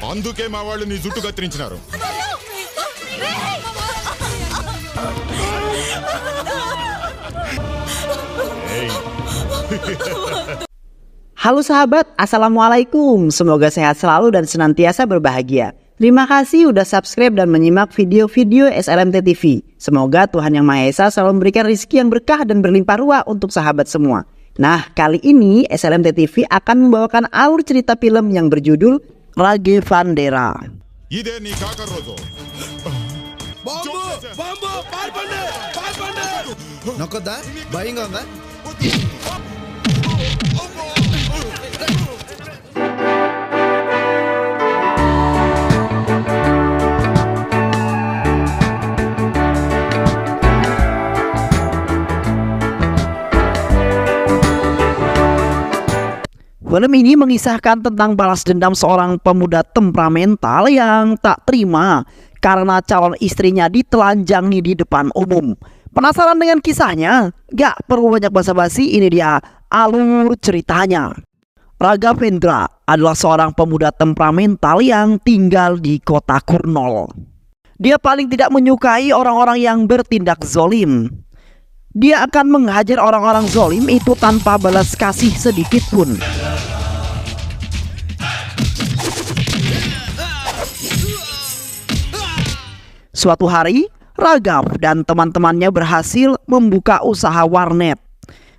అందుకే మా వాళ్ళు నీ జుట్టు కత్తిరించినారు. Halo sahabat, Assalamualaikum. Semoga sehat selalu dan senantiasa berbahagia. Terima kasih udah subscribe dan menyimak video-video SLMT TV. Semoga Tuhan Yang Maha Esa selalu memberikan rezeki yang berkah dan berlimpah ruah untuk sahabat semua. Nah, kali ini SLMT TV akan membawakan alur cerita film yang berjudul Rage Vandera. ఇదే నీ కాకర రోజు. నొక్కొద్దా? భయంగా ఉందా? Film ini mengisahkan tentang balas dendam seorang pemuda temperamental yang tak terima karena calon istrinya ditelanjangi di depan umum. Penasaran dengan kisahnya? Gak perlu banyak basa-basi, ini dia alur ceritanya. Raghavendra adalah seorang pemuda temperamental yang tinggal di kota Kurnol. Dia paling tidak menyukai orang-orang yang bertindak zolim. Dia akan menghajar orang-orang zolim itu tanpa balas kasih sedikit pun. Suatu hari, Raghav dan teman-temannya berhasil membuka usaha warnet.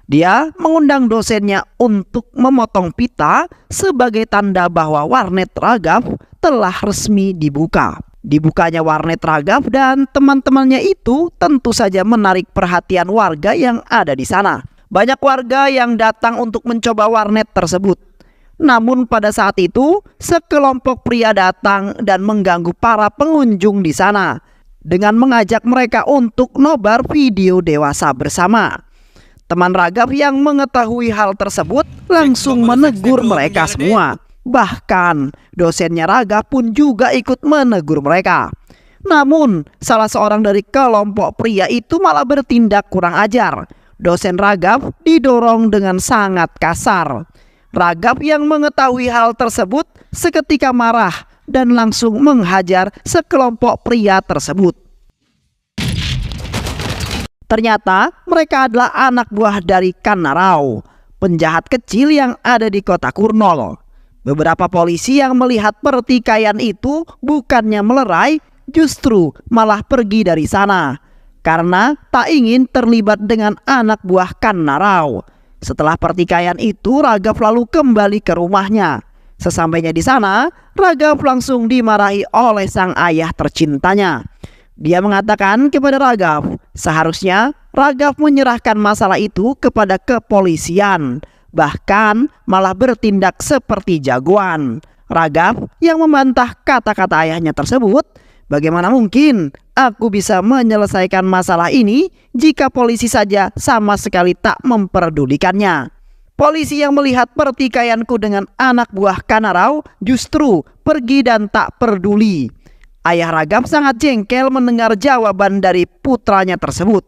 Dia mengundang dosennya untuk memotong pita sebagai tanda bahwa warnet Raghav telah resmi dibuka. Dibukanya warnet Raghav dan teman-temannya itu tentu saja menarik perhatian warga yang ada di sana. Banyak warga yang datang untuk mencoba warnet tersebut. Namun pada saat itu, sekelompok pria datang dan mengganggu para pengunjung di sana dengan mengajak mereka untuk nobar video dewasa bersama. Teman Raghav yang mengetahui hal tersebut langsung menegur mereka semua. Bahkan dosennya Raghav pun juga ikut menegur mereka. Namun salah seorang dari kelompok pria itu malah bertindak kurang ajar. Dosen Raghav didorong dengan sangat kasar. Raghav yang mengetahui hal tersebut seketika marah dan langsung menghajar sekelompok pria tersebut. Ternyata mereka adalah anak buah dari Kannarau, penjahat kecil yang ada di kota Kurnol. Beberapa polisi yang melihat pertikaian itu bukannya melerai, justru malah pergi dari sana karena tak ingin terlibat dengan anak buah Kannarau. Setelah pertikaian itu, Raghav lalu kembali ke rumahnya. Sesampainya di sana, Raghav langsung dimarahi oleh sang ayah tercintanya. Dia mengatakan kepada Raghav, seharusnya Raghav menyerahkan masalah itu kepada kepolisian. Bahkan malah bertindak seperti jagoan. Raghav yang membantah kata-kata ayahnya tersebut, bagaimana mungkin aku bisa menyelesaikan masalah ini jika polisi saja sama sekali tak memperdulikannya. Polisi yang melihat pertikaianku dengan anak buah Kannarau justru pergi dan tak peduli. Ayah Raghav sangat jengkel mendengar jawaban dari putranya tersebut.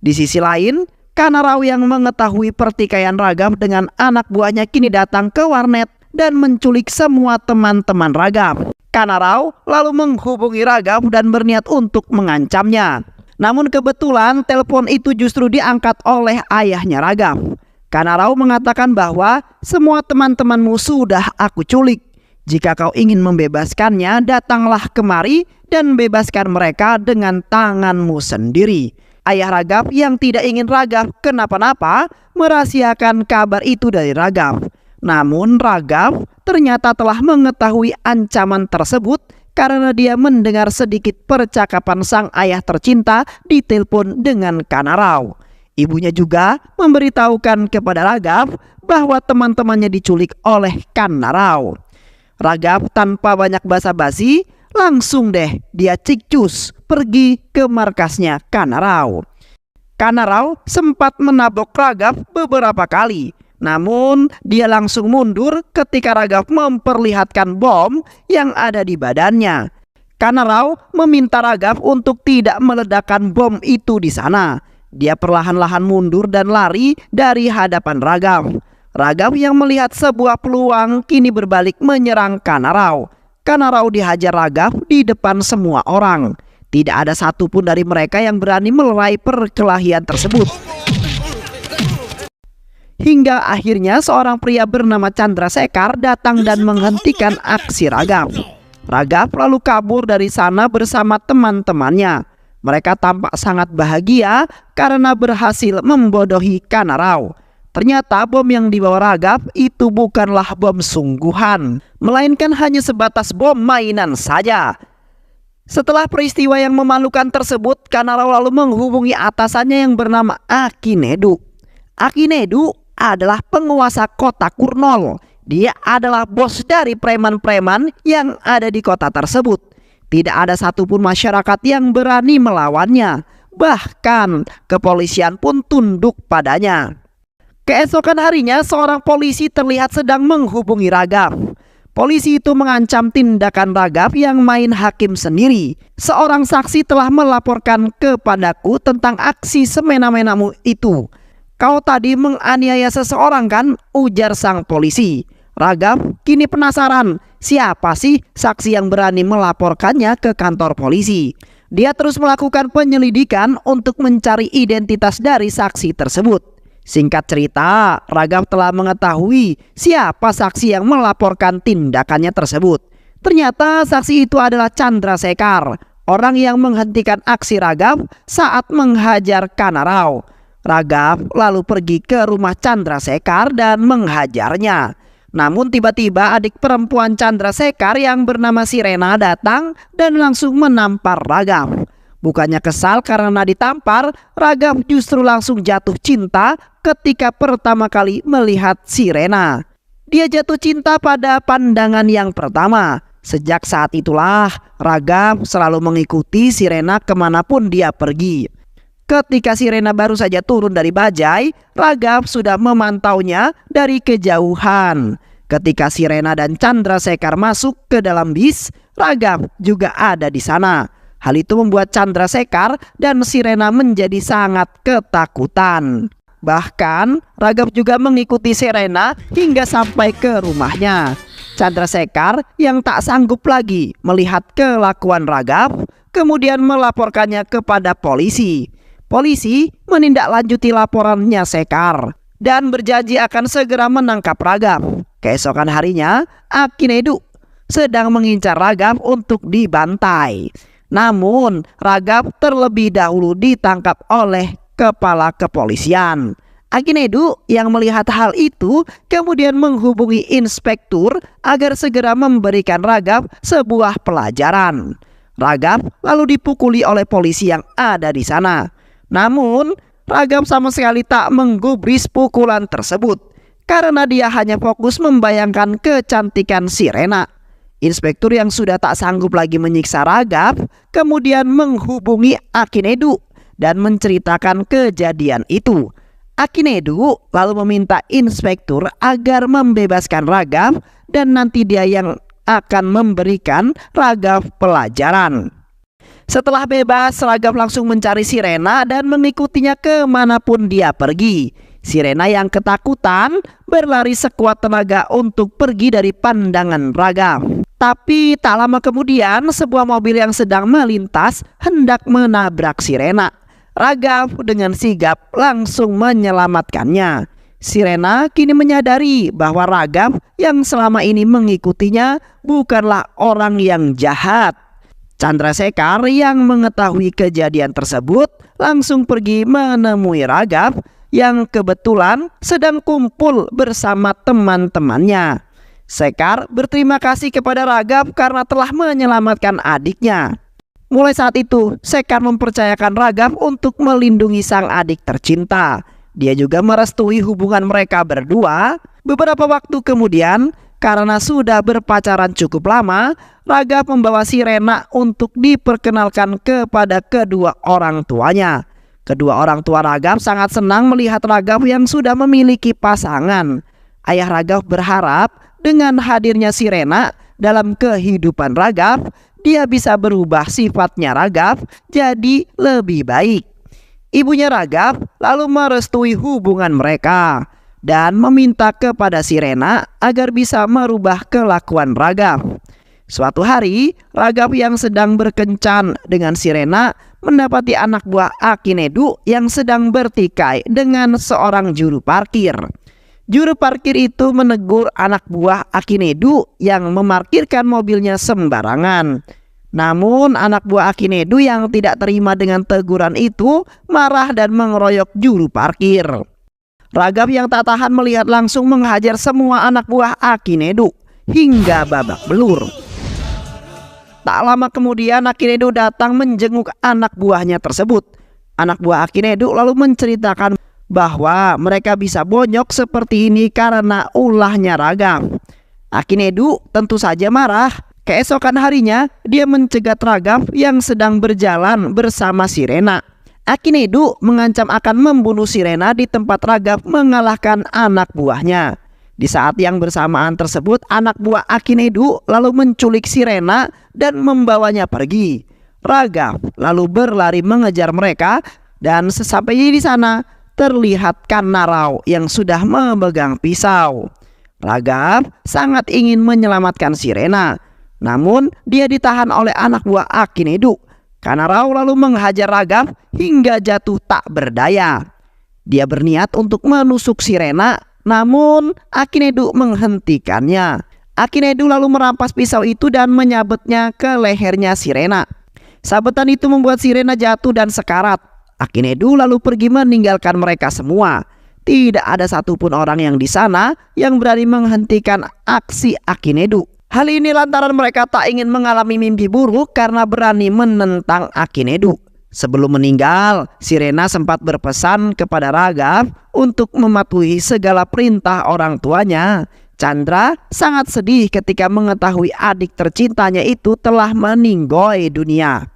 Di sisi lain, Kannarau yang mengetahui pertikaian Raghav dengan anak buahnya kini datang ke warnet dan menculik semua teman-teman Raghav. Kannarau lalu menghubungi Raghav dan berniat untuk mengancamnya. Namun kebetulan telepon itu justru diangkat oleh ayahnya Raghav. Kannarau mengatakan bahwa semua teman-temanmu sudah aku culik. Jika kau ingin membebaskannya, datanglah kemari dan bebaskan mereka dengan tanganmu sendiri. Ayah Raghav yang tidak ingin Raghav kenapa-napa merahasiakan kabar itu dari Raghav. Namun Raghav ternyata telah mengetahui ancaman tersebut karena dia mendengar sedikit percakapan sang ayah tercinta di telepon dengan Kannarau. Ibunya juga memberitahukan kepada Raghav bahwa teman-temannya diculik oleh Kannarau. Raghav tanpa banyak basa-basi langsung deh dia cicus pergi ke markasnya Kannarau. Kannarau sempat menabok Raghav beberapa kali. Namun dia langsung mundur ketika Raghav memperlihatkan bom yang ada di badannya. Kannarau meminta Raghav untuk tidak meledakkan bom itu di sana. Dia perlahan-lahan mundur dan lari dari hadapan Raghav. Raghav yang melihat sebuah peluang kini berbalik menyerang Kannarau. Kannarau dihajar Raghav di depan semua orang. Tidak ada satupun dari mereka yang berani melerai perkelahian tersebut. Hingga akhirnya seorang pria bernama Chandrasekhar datang dan menghentikan aksi Raghav. Raghav lalu kabur dari sana bersama teman-temannya. Mereka tampak sangat bahagia karena berhasil membodohi Kannarau. Ternyata bom yang dibawa Raghav itu bukanlah bom sungguhan, melainkan hanya sebatas bom mainan saja. Setelah peristiwa yang memalukan tersebut, Kannarau lalu menghubungi atasannya yang bernama Akinedu. Akinedu adalah penguasa kota Kurnol. Dia adalah bos dari preman-preman yang ada di kota tersebut. Tidak ada satupun masyarakat yang berani melawannya. Bahkan kepolisian pun tunduk padanya. Keesokan harinya seorang polisi terlihat sedang menghubungi Raghav. Polisi itu mengancam tindakan Raghav yang main hakim sendiri. Seorang saksi telah melaporkan kepadaku tentang aksi semena-menamu itu. Kau tadi menganiaya seseorang kan? Ujar sang polisi. Raghav kini penasaran, siapa sih saksi yang berani melaporkannya ke kantor polisi. Dia terus melakukan penyelidikan untuk mencari identitas dari saksi tersebut. Singkat cerita, Raghav telah mengetahui siapa saksi yang melaporkan tindakannya tersebut. Ternyata saksi itu adalah Chandrasekhar, orang yang menghentikan aksi Raghav saat menghajar Kannarau. Raghav lalu pergi ke rumah Chandrasekhar dan menghajarnya. Namun tiba-tiba adik perempuan Chandrasekhar yang bernama Sirena datang dan langsung menampar Raghav. Bukannya kesal karena ditampar, Raghav justru langsung jatuh cinta ketika pertama kali melihat Sirena. Dia jatuh cinta pada pandangan yang pertama. Sejak saat itulah Raghav selalu mengikuti Sirena kemanapun dia pergi. Ketika Sirena baru saja turun dari bajai, Raghav sudah memantaunya dari kejauhan. Ketika Sirena dan Chandrasekhar masuk ke dalam bis, Raghav juga ada di sana. Hal itu membuat Chandrasekhar dan Sirena menjadi sangat ketakutan. Bahkan Raghav juga mengikuti Sirena hingga sampai ke rumahnya. Chandrasekhar yang tak sanggup lagi melihat kelakuan Raghav kemudian melaporkannya kepada polisi. Polisi menindaklanjuti laporannya Sekhar dan berjanji akan segera menangkap Raghav. Keesokan harinya, Akinedu sedang mengincar Raghav untuk dibantai. Namun, Raghav terlebih dahulu ditangkap oleh kepala kepolisian. Akinedu yang melihat hal itu kemudian menghubungi inspektur agar segera memberikan Raghav sebuah pelajaran. Raghav lalu dipukuli oleh polisi yang ada di sana. Namun, Raghav sama sekali tak menggubris pukulan tersebut karena dia hanya fokus membayangkan kecantikan Sirena. Inspektur yang sudah tak sanggup lagi menyiksa Raghav kemudian menghubungi Akinedu dan menceritakan kejadian itu. Akinedu lalu meminta inspektur agar membebaskan Raghav dan nanti dia yang akan memberikan Raghav pelajaran. Setelah bebas, Raghav langsung mencari Sirena dan mengikutinya kemanapun dia pergi. Sirena yang ketakutan berlari sekuat tenaga untuk pergi dari pandangan Raghav. Tapi tak lama kemudian sebuah mobil yang sedang melintas hendak menabrak Sirena. Raghav dengan sigap langsung menyelamatkannya. Sirena kini menyadari bahwa Raghav yang selama ini mengikutinya bukanlah orang yang jahat. Chandrasekhar yang mengetahui kejadian tersebut langsung pergi menemui Raghav yang kebetulan sedang kumpul bersama teman-temannya. Sekhar berterima kasih kepada Raghav karena telah menyelamatkan adiknya. Mulai saat itu, Sekhar mempercayakan Raghav untuk melindungi sang adik tercinta. Dia juga merestui hubungan mereka berdua. Beberapa waktu kemudian, karena sudah berpacaran cukup lama, Raghav membawa Sirena untuk diperkenalkan kepada kedua orang tuanya. Kedua orang tua Raghav sangat senang melihat Raghav yang sudah memiliki pasangan. Ayah Raghav berharap dengan hadirnya Sirena dalam kehidupan Raghav, dia bisa berubah sifatnya Raghav jadi lebih baik. Ibunya Raghav lalu merestui hubungan mereka. dan meminta kepada Sirena agar bisa merubah kelakuan Raghav. Suatu hari, Raghav yang sedang berkencan dengan Sirena mendapati anak buah Akinedu yang sedang bertikai dengan seorang juru parkir. Juru parkir itu menegur anak buah Akinedu yang memarkirkan mobilnya sembarangan. Namun anak buah Akinedu yang tidak terima dengan teguran itu marah dan mengeroyok juru parkir. Raghav yang tak tahan melihat langsung menghajar semua anak buah Akinedu hingga babak belur. Tak lama kemudian Akinedu datang menjenguk anak buahnya tersebut. Anak buah Akinedu lalu menceritakan bahwa mereka bisa bonyok seperti ini karena ulahnya Raghav. Akinedu tentu saja marah. Keesokan harinya dia mencegat Raghav yang sedang berjalan bersama Sirena. Akinedu mengancam akan membunuh Sirena di tempat Raghav mengalahkan anak buahnya. Di saat yang bersamaan tersebut, anak buah Akinedu lalu menculik Sirena dan membawanya pergi. Raghav lalu berlari mengejar mereka dan sesampainya di sana terlihat Kannarau yang sudah memegang pisau. Raghav sangat ingin menyelamatkan Sirena, namun dia ditahan oleh anak buah Akinedu. Kannarau lalu menghajar Raghav hingga jatuh tak berdaya. Dia berniat untuk menusuk Sirena, namun Akinedu menghentikannya. Akinedu lalu merampas pisau itu dan menyabetnya ke lehernya Sirena. Sabetan itu membuat Sirena jatuh dan sekarat. Akinedu lalu pergi meninggalkan mereka semua. Tidak ada satupun orang yang di sana yang berani menghentikan aksi Akinedu. Hal ini lantaran mereka tak ingin mengalami mimpi buruk karena berani menentang Akinedu. Sebelum meninggal, Sirena sempat berpesan kepada Raghav untuk mematuhi segala perintah orang tuanya. Chandra sangat sedih ketika mengetahui adik tercintanya itu telah meninggoy dunia.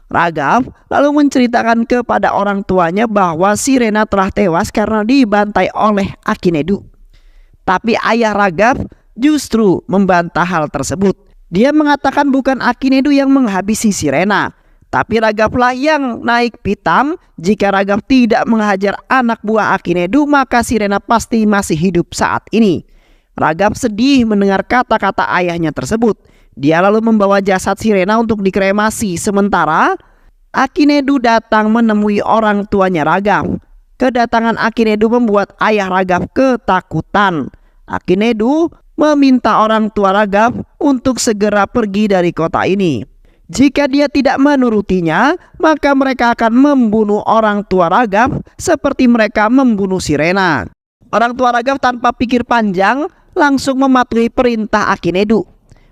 Raghav lalu menceritakan kepada orang tuanya bahwa Sirena telah tewas karena dibantai oleh Akinedu. Tapi ayah Raghav justru membantah hal tersebut. Dia mengatakan bukan Akinedu yang menghabisi Sirena, tapi Raghavlah yang naik pitam. Jika Raghav tidak menghajar anak buah Akinedu, maka Sirena pasti masih hidup saat ini. Raghav sedih mendengar kata-kata ayahnya tersebut. Dia lalu membawa jasad Sirena untuk dikremasi. Sementara Akinedu datang menemui orang tuanya Raghav. Kedatangan Akinedu membuat ayah Raghav ketakutan. Akinedu meminta orang tua Raghav untuk segera pergi dari kota ini. Jika dia tidak menurutinya, maka mereka akan membunuh orang tua Raghav seperti mereka membunuh Sirena. Orang tua Raghav tanpa pikir panjang langsung mematuhi perintah Akinedu.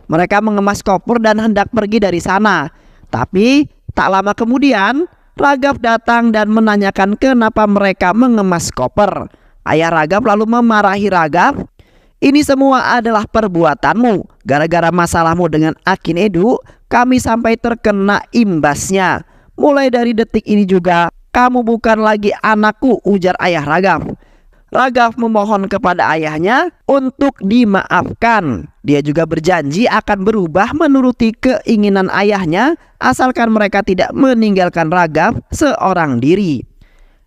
Mereka mengemas koper dan hendak pergi dari sana. Tapi tak lama kemudian Raghav datang dan menanyakan kenapa mereka mengemas koper. Ayah Raghav lalu memarahi Raghav. Ini semua adalah perbuatanmu. Gara-gara masalahmu dengan Akinedu, kami sampai terkena imbasnya. Mulai dari detik ini juga, kamu bukan lagi anakku, ujar ayah Raghav. Raghav memohon kepada ayahnya untuk dimaafkan. Dia juga berjanji akan berubah menuruti keinginan ayahnya, asalkan mereka tidak meninggalkan Raghav seorang diri.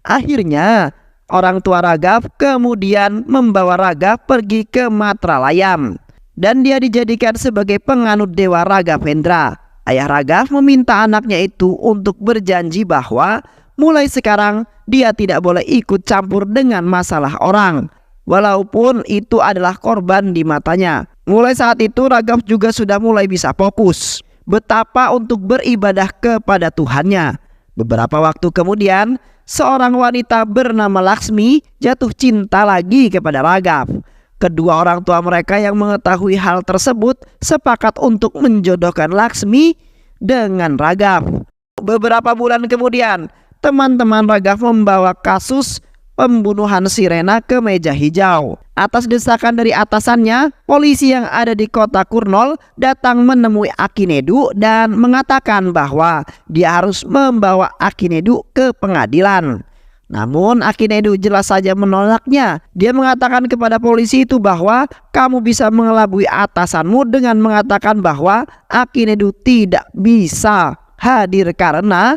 Akhirnya orang tua Raghav kemudian membawa Raghav pergi ke Matralayam, dan dia dijadikan sebagai penganut dewa Raghavendra. Ayah Raghav meminta anaknya itu untuk berjanji bahwa mulai sekarang dia tidak boleh ikut campur dengan masalah orang, walaupun itu adalah korban di matanya. Mulai saat itu Raghav juga sudah mulai bisa fokus betapa untuk beribadah kepada Tuhannya. Beberapa waktu kemudian, seorang wanita bernama Laksmi jatuh cinta lagi kepada Raghav. Kedua orang tua mereka yang mengetahui hal tersebut sepakat untuk menjodohkan Laksmi dengan Raghav. Beberapa bulan kemudian, teman-teman Raghav membawa kasus pembunuhan Sirena ke meja hijau. Atas desakan dari atasannya, polisi yang ada di kota Kurnol datang menemui Akinedu dan mengatakan bahwa dia harus membawa Akinedu ke pengadilan. Namun Akinedu jelas saja menolaknya. Dia mengatakan kepada polisi itu bahwa kamu bisa mengelabui atasanmu dengan mengatakan bahwa Akinedu tidak bisa hadir karena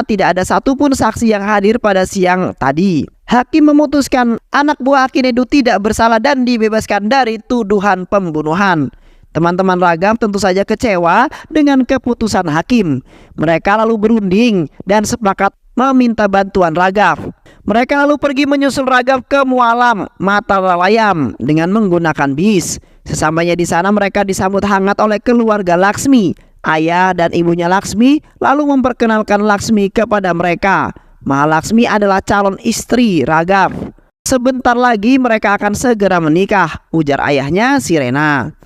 tidak ada satupun saksi yang hadir pada siang tadi. Hakim memutuskan anak buah Akinedu tidak bersalah dan dibebaskan dari tuduhan pembunuhan. Teman-teman Raghav tentu saja kecewa dengan keputusan hakim. Mereka lalu berunding dan sepakat meminta bantuan Raghav. Mereka lalu pergi menyusul Raghav ke Mualam, Mataralayam dengan menggunakan bis. Sesampainya di sana mereka disambut hangat oleh keluarga Laksmi. Ayah dan ibunya Laksmi lalu memperkenalkan Laksmi kepada mereka. Mahalaksmi adalah calon istri Raghav. Sebentar lagi mereka akan segera menikah, ujar ayahnya Sirena.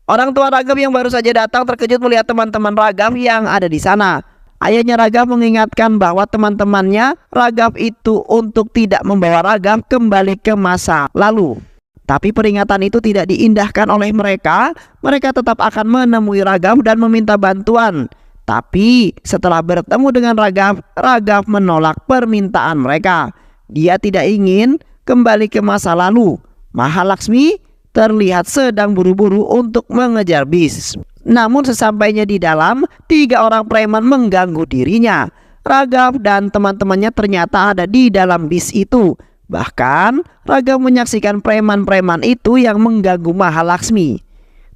Orang tua Raghav yang baru saja datang terkejut melihat teman-teman Raghav yang ada di sana. Ayahnya Raghav mengingatkan bahwa teman-temannya Raghav itu untuk tidak membawa Raghav kembali ke masa lalu. Tapi peringatan itu tidak diindahkan oleh mereka. Mereka tetap akan menemui Raghav dan meminta bantuan. Tapi setelah bertemu dengan Raghav, Raghav menolak permintaan mereka. Dia tidak ingin kembali ke masa lalu. Mahalaksmi terlihat sedang buru-buru untuk mengejar bis. Namun sesampainya di dalam, 3 orang preman mengganggu dirinya. Raghav dan teman-temannya ternyata ada di dalam bis itu. Bahkan Raghav menyaksikan preman-preman itu yang mengganggu Mahalaksmi.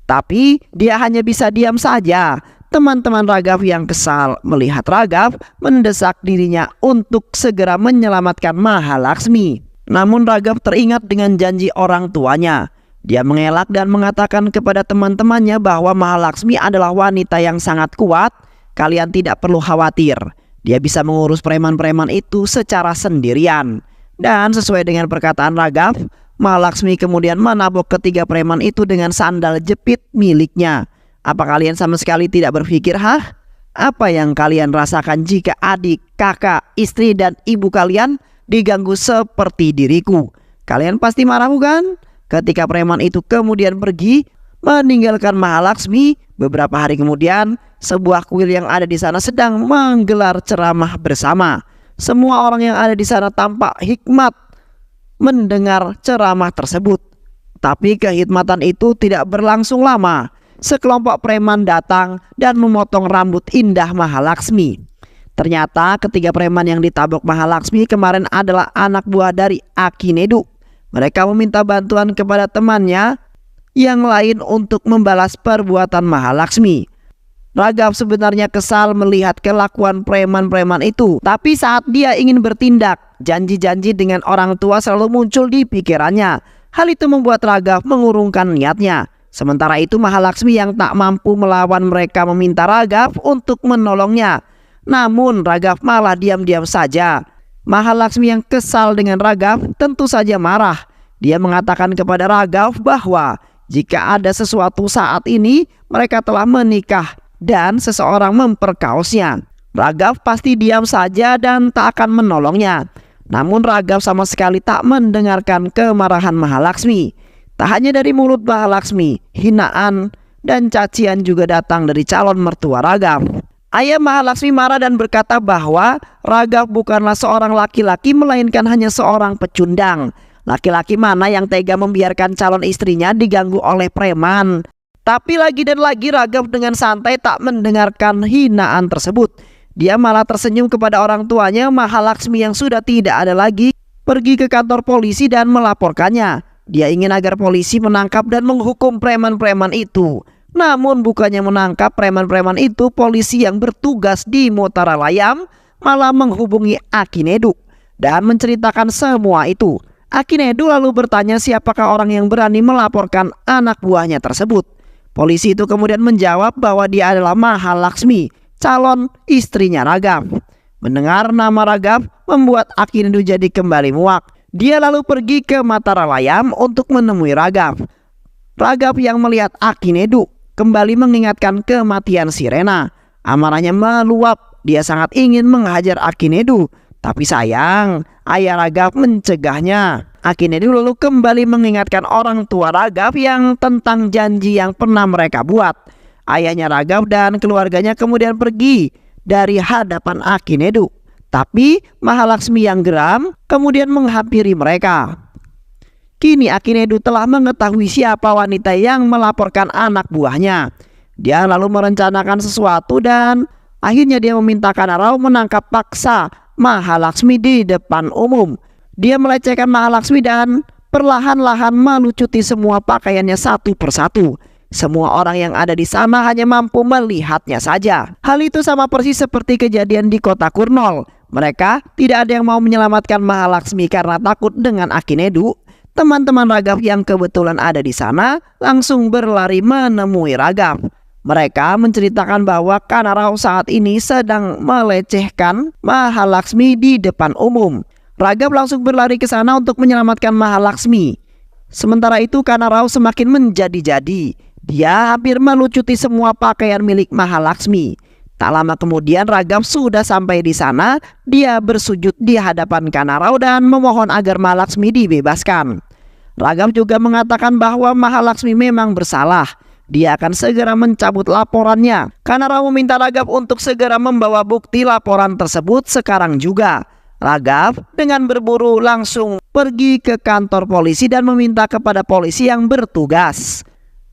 Tapi dia hanya bisa diam saja. Teman-teman Raghav yang kesal melihat Raghav mendesak dirinya untuk segera menyelamatkan Mahalaksmi. Namun Raghav teringat dengan janji orang tuanya. Dia mengelak dan mengatakan kepada teman-temannya bahwa Mahalaksmi adalah wanita yang sangat kuat. Kalian tidak perlu khawatir. Dia bisa mengurus preman-preman itu secara sendirian. Dan sesuai dengan perkataan Raghav, Mahalaksmi kemudian menabok ketiga preman itu dengan sandal jepit miliknya. Apa kalian sama sekali tidak berpikir, apa yang kalian rasakan jika adik, kakak, istri, dan ibu kalian diganggu seperti diriku? Kalian pasti marah bukan? Ketika preman itu kemudian pergi meninggalkan Mahalaksmi, beberapa hari kemudian sebuah kuil yang ada di sana sedang menggelar ceramah bersama. Semua orang yang ada di sana tampak hikmat mendengar ceramah tersebut. Tapi kehikmatan itu tidak berlangsung lama. Sekelompok preman datang dan memotong rambut indah Mahalaksmi. Ternyata ketiga preman yang ditabok Mahalaksmi kemarin adalah anak buah dari Akinedu. Mereka meminta bantuan kepada temannya yang lain untuk membalas perbuatan Mahalaksmi. Raghav sebenarnya kesal melihat kelakuan preman-preman itu. Tapi saat dia ingin bertindak, janji-janji dengan orang tua selalu muncul di pikirannya. Hal itu membuat Raghav mengurungkan niatnya. Sementara itu Mahalaksmi yang tak mampu melawan mereka meminta Raghav untuk menolongnya. Namun Raghav malah diam-diam saja. Mahalaksmi yang kesal dengan Raghav tentu saja marah. Dia mengatakan kepada Raghav bahwa jika ada sesuatu saat ini mereka telah menikah dan seseorang memperkaosnya. Raghav pasti diam saja dan tak akan menolongnya. Namun Raghav sama sekali tak mendengarkan kemarahan Mahalaksmi. Tak hanya dari mulut Mahalaksmi, hinaan dan cacian juga datang dari calon mertua Raghav. Ayah Mahalaksmi marah dan berkata bahwa Raghav bukanlah seorang laki-laki melainkan hanya seorang pecundang. Laki-laki mana yang tega membiarkan calon istrinya diganggu oleh preman? Tapi lagi dan lagi Raghav dengan santai tak mendengarkan hinaan tersebut. Dia malah tersenyum kepada orang tuanya Mahalaksmi yang sudah tidak ada lagi, pergi ke kantor polisi dan melaporkannya. Dia ingin agar polisi menangkap dan menghukum preman-preman itu. Namun bukannya menangkap preman-preman itu, polisi yang bertugas di Mataralayam malah menghubungi Akinedu dan menceritakan semua itu. Akinedu lalu bertanya siapakah orang yang berani melaporkan anak buahnya tersebut. Polisi itu kemudian menjawab bahwa dia adalah Mahalaksmi, calon istrinya Raghav. Mendengar nama Raghav membuat Akinedu jadi kembali muak. Dia lalu pergi ke Mataralayam untuk menemui Raghav. Raghav yang melihat Akinedu kembali mengingatkan kematian Sirena. Amarahnya meluap. Dia sangat ingin menghajar Akinedu. Tapi sayang, ayah Raghav mencegahnya. Akinedu lalu kembali mengingatkan orang tua Raghav yang tentang janji yang pernah mereka buat. Ayahnya Raghav dan keluarganya kemudian pergi dari hadapan Akinedu. Tapi Mahalaksmi yang geram kemudian menghampiri mereka. Kini Akinedu telah mengetahui siapa wanita yang melaporkan anak buahnya. Dia lalu merencanakan sesuatu dan akhirnya dia meminta Kanarau menangkap paksa Mahalaksmi di depan umum. Dia melecehkan Mahalaksmi dan perlahan-lahan melucuti semua pakaiannya satu persatu. Semua orang yang ada di sana hanya mampu melihatnya saja. Hal itu sama persis seperti kejadian di kota Kurnol. Mereka tidak ada yang mau menyelamatkan Mahalaksmi karena takut dengan Akinedu. Teman-teman Raghav yang kebetulan ada di sana langsung berlari menemui Raghav. Mereka menceritakan bahwa Kanarau saat ini sedang melecehkan Mahalaksmi di depan umum. Raghav langsung berlari ke sana untuk menyelamatkan Mahalaksmi. Sementara itu Kanarau semakin menjadi-jadi. Dia hampir melucuti semua pakaian milik Mahalaksmi. Tak lama kemudian Raghav sudah sampai di sana. Dia bersujud di hadapan Kanarau dan memohon agar Mahalaksmi dibebaskan. Raghav juga mengatakan bahwa Mahalaksmi memang bersalah. Dia akan segera mencabut laporannya. Kanarau meminta Raghav untuk segera membawa bukti laporan tersebut sekarang juga. Raghav dengan berburu langsung pergi ke kantor polisi dan meminta kepada polisi yang bertugas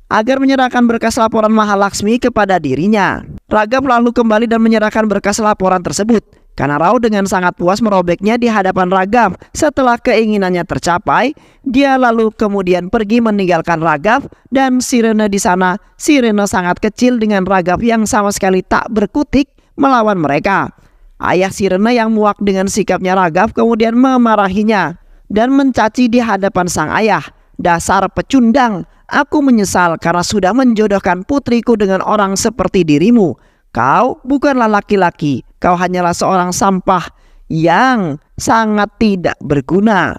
agar menyerahkan berkas laporan Mahalaksmi kepada dirinya. Raghav lalu kembali dan menyerahkan berkas laporan tersebut. Kanarau dengan sangat puas merobeknya di hadapan Raghav. Setelah keinginannya tercapai, dia lalu kemudian pergi meninggalkan Raghav dan Sirena di sana. Sirena sangat kecil dengan Raghav yang sama sekali tak berkutik melawan mereka. Ayah Sirena yang muak dengan sikapnya Raghav kemudian memarahinya dan mencaci di hadapan sang ayah. Dasar pecundang, aku menyesal karena sudah menjodohkan putriku dengan orang seperti dirimu. Kau bukanlah laki-laki, kau hanyalah seorang sampah yang sangat tidak berguna.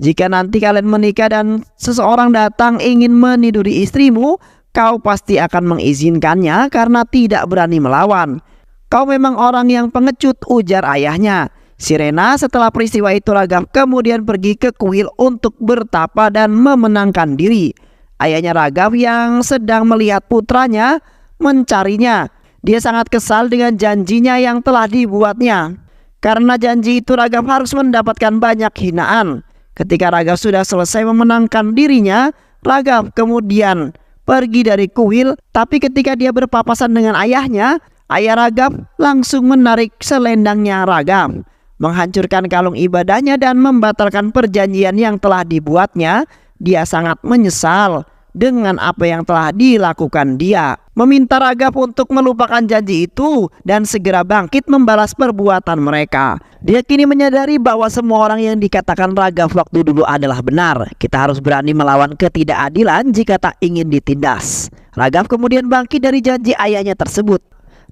Jika nanti kalian menikah dan seseorang datang ingin meniduri istrimu, kau pasti akan mengizinkannya karena tidak berani melawan. Kau memang orang yang pengecut, ujar ayahnya. Sirena setelah peristiwa itu Raghav kemudian pergi ke kuil untuk bertapa dan memenangkan diri. Ayahnya Raghav yang sedang melihat putranya mencarinya. Dia sangat kesal dengan janjinya yang telah dibuatnya. Karena janji itu Raghav harus mendapatkan banyak hinaan. Ketika Raghav sudah selesai memenangkan dirinya, Raghav kemudian pergi dari kuil. Tapi ketika dia berpapasan dengan ayahnya, ayah Raghav langsung menarik selendangnya Raghav, menghancurkan kalung ibadahnya dan membatalkan perjanjian yang telah dibuatnya. Dia sangat menyesal dengan apa yang telah dilakukan dia. Meminta Raghav untuk melupakan janji itu dan segera bangkit membalas perbuatan mereka. Dia kini menyadari bahwa semua orang yang dikatakan Raghav waktu dulu adalah benar. Kita harus berani melawan ketidakadilan jika tak ingin ditindas. Raghav kemudian bangkit dari janji ayahnya tersebut.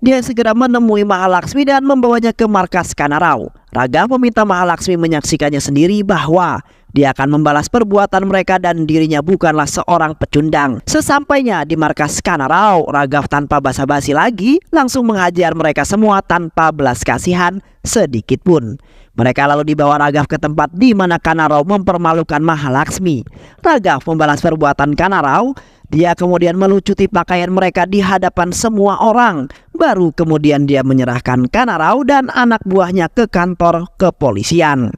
Dia segera menemui Mahalaksmi dan membawanya ke markas Kanarau. Raghav meminta Mahalaksmi menyaksikannya sendiri bahwa dia akan membalas perbuatan mereka dan dirinya bukanlah seorang pecundang. Sesampainya di markas Kanarau, Raghav tanpa basa-basi lagi langsung menghajar mereka semua tanpa belas kasihan sedikit pun. Mereka lalu dibawa Raghav ke tempat di mana Kanarau mempermalukan Mahalaksmi. Raghav membalas perbuatan Kanarau. Dia kemudian melucuti pakaian mereka di hadapan semua orang. Baru kemudian dia menyerahkan Kanarau dan anak buahnya ke kantor kepolisian.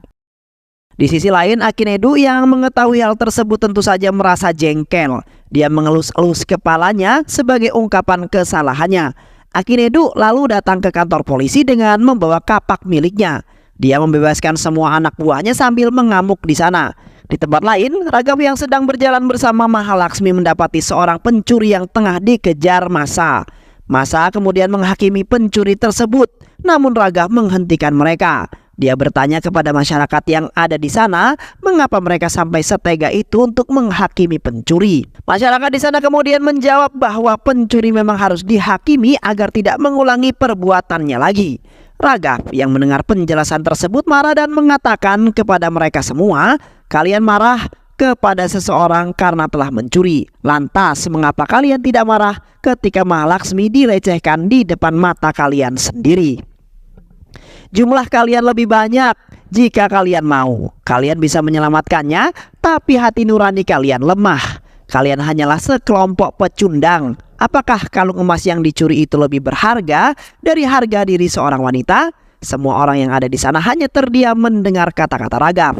Di sisi lain, Akinedu yang mengetahui hal tersebut tentu saja merasa jengkel. Dia mengelus-elus kepalanya sebagai ungkapan kesalahannya. Akinedu lalu datang ke kantor polisi dengan membawa kapak miliknya. Dia membebaskan semua anak buahnya sambil mengamuk di sana. Di tempat lain, Raghav yang sedang berjalan bersama Mahalaksmi mendapati seorang pencuri yang tengah dikejar massa. Massa kemudian menghakimi pencuri tersebut, namun Raghav menghentikan mereka. Dia bertanya kepada masyarakat yang ada di sana, mengapa mereka sampai setega itu untuk menghakimi pencuri. Masyarakat di sana kemudian menjawab bahwa pencuri memang harus dihakimi agar tidak mengulangi perbuatannya lagi. Raghav yang mendengar penjelasan tersebut marah dan mengatakan kepada mereka semua, kalian marah kepada seseorang karena telah mencuri. Lantas mengapa kalian tidak marah ketika Mahalaksmi dilecehkan di depan mata kalian sendiri? Jumlah kalian lebih banyak. Jika kalian mau, kalian bisa menyelamatkannya, tapi hati nurani kalian lemah. Kalian hanyalah sekelompok pecundang. Apakah kalung emas yang dicuri itu lebih berharga dari harga diri seorang wanita? Semua orang yang ada di sana hanya terdiam mendengar kata-kata Raghav.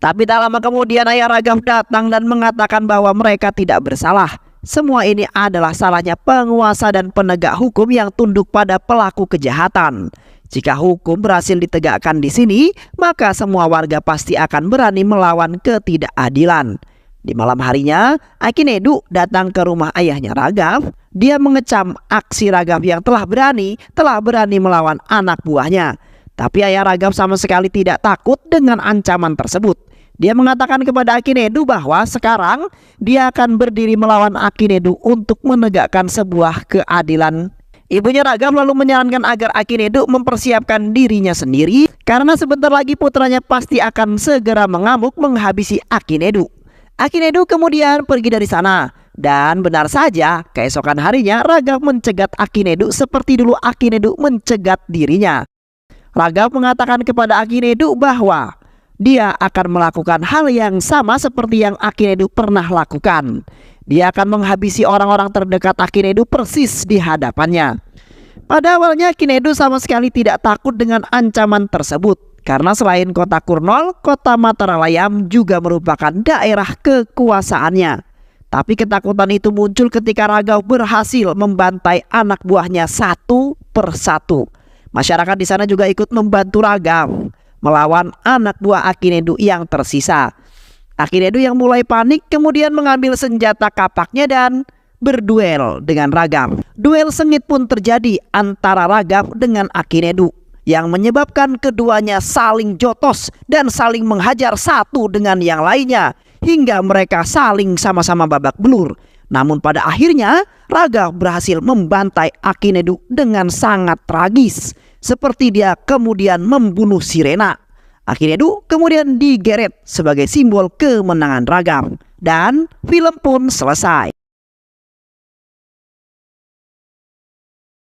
Tapi tak lama kemudian ayah Raghav datang dan mengatakan bahwa mereka tidak bersalah. Semua ini adalah salahnya penguasa dan penegak hukum yang tunduk pada pelaku kejahatan. Jika hukum berhasil ditegakkan di sini, maka semua warga pasti akan berani melawan ketidakadilan. Di malam harinya, Akinedu datang ke rumah ayahnya Raghav. Dia mengecam aksi Raghav yang telah berani melawan anak buahnya. Tapi ayah Raghav sama sekali tidak takut dengan ancaman tersebut. Dia mengatakan kepada Akinedu bahwa sekarang dia akan berdiri melawan Akinedu untuk menegakkan sebuah keadilan. Ibunya Raghav lalu menyarankan agar Akinedu mempersiapkan dirinya sendiri karena sebentar lagi putranya pasti akan segera mengamuk menghabisi Akinedu. Akinedu kemudian pergi dari sana. Dan benar saja, keesokan harinya Raghav mencegat Akinedu seperti dulu Akinedu mencegat dirinya. Raghav mengatakan kepada Akinedu bahwa dia akan melakukan hal yang sama seperti yang Akinedu pernah lakukan. Dia akan menghabisi orang-orang terdekat Akinedu persis di hadapannya. Pada awalnya Akinedu sama sekali tidak takut dengan ancaman tersebut. Karena selain kota Kurnol, kota Mataralayam juga merupakan daerah kekuasaannya. Tapi ketakutan itu muncul ketika Raghav berhasil membantai anak buahnya satu persatu. Masyarakat di sana juga ikut membantu Raghav melawan anak buah Akinedu yang tersisa. Akinedu yang mulai panik kemudian mengambil senjata kapaknya dan berduel dengan Raghav. Duel sengit pun terjadi antara Raghav dengan Akinedu, yang menyebabkan keduanya saling jotos dan saling menghajar satu dengan yang lainnya hingga mereka saling sama-sama babak belur. Namun pada akhirnya Raghav berhasil membantai Akinedu dengan sangat tragis, seperti dia kemudian membunuh Sirena. Akinedu kemudian digeret sebagai simbol kemenangan Raghav dan film pun selesai.